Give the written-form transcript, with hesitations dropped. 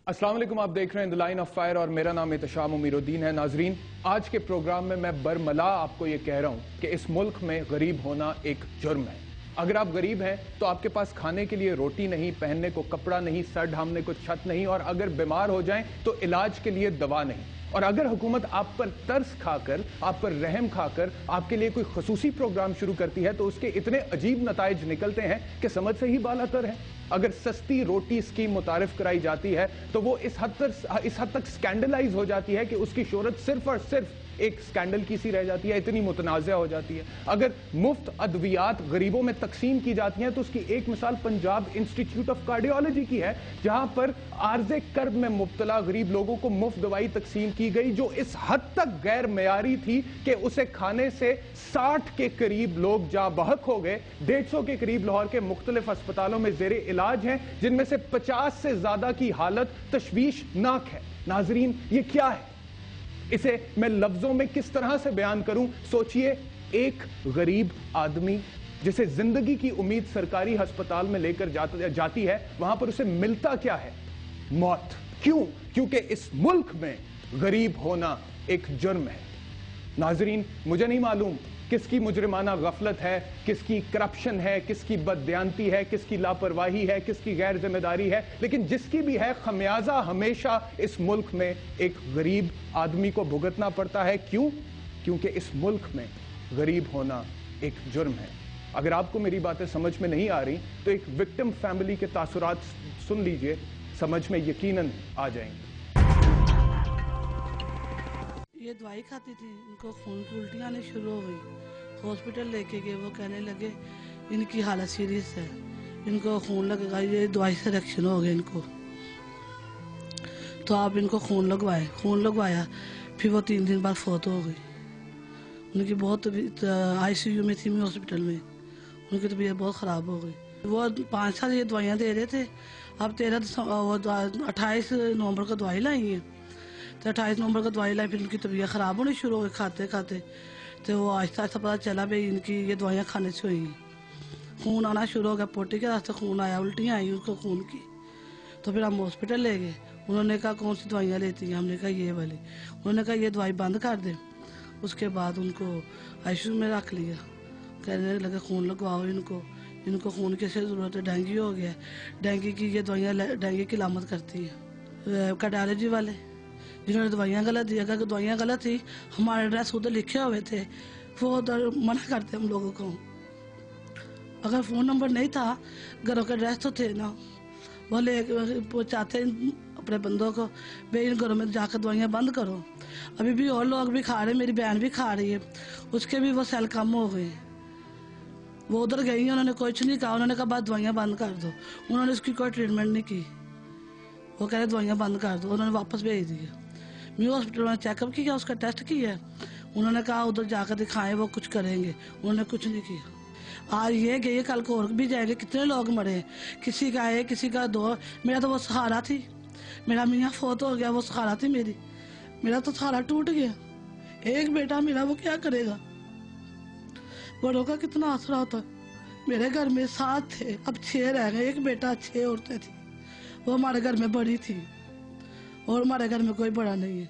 अस्सलाम वालेकुम, आप देख रहे हैं द लाइन ऑफ फायर और मेरा नाम एहतशाम उमीरुद्दीन है। नाजरीन, आज के प्रोग्राम में मैं बरमला आपको ये कह रहा हूं कि इस मुल्क में गरीब होना एक जुर्म है। अगर आप गरीब हैं तो आपके पास खाने के लिए रोटी नहीं, पहनने को कपड़ा नहीं, सर ढांपने को छत नहीं, और अगर बीमार हो जाएं तो इलाज के लिए दवा नहीं। और अगर हुकूमत आप पर तरस खाकर, आप पर रहम खाकर आपके लिए कोई खसूसी प्रोग्राम शुरू करती है तो उसके इतने अजीब नताइज निकलते हैं कि समझ से ही बालातर है। अगर सस्ती रोटी स्कीम मुतारिफ कराई जाती है तो वो इस हद तक स्कैंडलाइज हो जाती है कि उसकी शोहरत सिर्फ और सिर्फ एक स्कैंडल की सी रह जाती है, इतनी मुतनाज़ा हो जाती है। अगर मुफ्त अद्वियात गरीबों में तकसीम की जाती हैं तो उसकी एक मिसाल पंजाब इंस्टीट्यूट ऑफ कार्डियोलॉजी की है, जहां पर आर्ज़े कर्ब में मुब्तला गरीब लोगों को मुफ्त दवाई तकसीम की गई जो इस हद तक गैर मयारी थी कि उसे खाने से 60 के करीब लोग जा बहक हो गए। 150 के करीब लाहौर के मुख्तलिफ अस्पतालों में ज़ेरे इलाज हैं, जिनमें से 50 से ज्यादा की हालत तशवीशनाक है। नाजरीन, ये क्या है? इसे मैं लफ्जों में किस तरह से बयान करूं? सोचिए, एक गरीब आदमी जिसे जिंदगी की उम्मीद सरकारी अस्पताल में लेकर जाती है, वहां पर उसे मिलता क्या है? मौत। क्यों? क्योंकि इस मुल्क में गरीब होना एक जुर्म है। नाजरीन, मुझे नहीं मालूम किसकी मुजरिमाना गफलत है, किसकी करप्शन है, किसकी बददियानती है, किसकी लापरवाही है, किसकी गैर जिम्मेदारी है, लेकिन जिसकी भी है, खमियाजा हमेशा इस मुल्क में एक गरीब आदमी को भुगतना पड़ता है। क्यों? क्योंकि इस मुल्क में गरीब होना एक जुर्म है। अगर आपको मेरी बातें समझ में नहीं आ रही तो एक विक्टिम फैमिली के तासुरात सुन लीजिए, समझ में यकीनन आ जाएंगे। ये दवाई खाती थी, इनको खून की उल्टियाँ आने शुरू हो गई। हॉस्पिटल लेके गए, वो कहने लगे इनकी हालत सीरियस है, इनको खून लगेगा, ये दवाई से रिएक्शन हो गया इनको, तो आप इनको खून लगवाए। खून लगवाया, फिर वो 3 दिन बाद फौत हो गई। उनकी बहुत ICU में थी, हॉस्पिटल में, उनकी तबीयत बहुत ख़राब हो गई। वो 5 साल ये दवाइयाँ दे रहे थे। अब 28 नवंबर को दवाई लाई है, तो 28 नवंबर को दवाई लाई, फिर उनकी तबीयत ख़राब होनी शुरू हो गई खाते खाते। तो वो आहिस्ता आहिस्ता पता चला भाई इनकी ये दवाइयाँ खाने से हुई। खून आना शुरू हो गया, पोटी के रास्ते खून आया, उल्टियाँ आई उनको खून की। तो फिर हम हॉस्पिटल ले गए। उन्होंने कहा कौन सी दवाइयाँ लेती हैं? हमने कहा ये वाली। उन्होंने कहा ये दवाई बंद कर दे। उसके बाद उनको ICU में रख लिया। कहने लगे खून लगवाओ इनको खून की ज़रूरत है, डेंगू हो गया। डेंगू की ये दवाइयाँ डेंगू की लामत करती है। कार्डियोलॉजी वाले जिन्होंने दवाइयाँ गलत दी, अगर दवाइयाँ गलत थी, हमारे एड्रेस उधर लिखे हुए थे, वो उधर मना करते हम लोगों को। अगर फ़ोन नंबर नहीं था, घरों के एड्रेस तो थे ना, बोले चाहते अपने बंदों को भाई इन घरों में जाकर दवाइयाँ बंद करो। अभी भी और लोग भी खा रहे हैं, मेरी बहन भी खा रही है, उसके भी वो सेल कम हो गए। वो उधर गई, उन्होंने कुछ नहीं कहा, उन्होंने कहा बस दवाइयाँ बंद कर दो। उन्होंने उसकी कोई ट्रीटमेंट नहीं की, वो कह रहे दवाइयाँ बंद कर दो, उन्होंने वापस भेज दिया। न्यू हॉस्पिटल में चेकअप किया, उसका टेस्ट किया, उन्होंने कहा उधर जाकर दिखाएं, वो कुछ करेंगे। उन्होंने कुछ नहीं किया। आज ये गए, कल को और भी जाएंगे। कितने लोग मरे, किसी का है, किसी का 2। मेरा तो वो सहारा थी, मेरा मियाँ फौत हो गया, वो सहारा थी मेरा तो सहारा टूट गया। एक बेटा मेरा, वो क्या करेगा? बड़ों का कितना आसरा होता। मेरे घर में 7 थे, अब 6 रह गए। एक बेटा, 6 औरतें थी, वो हमारे घर में बड़ी थी, और हमारे घर में कोई बड़ा नहीं है।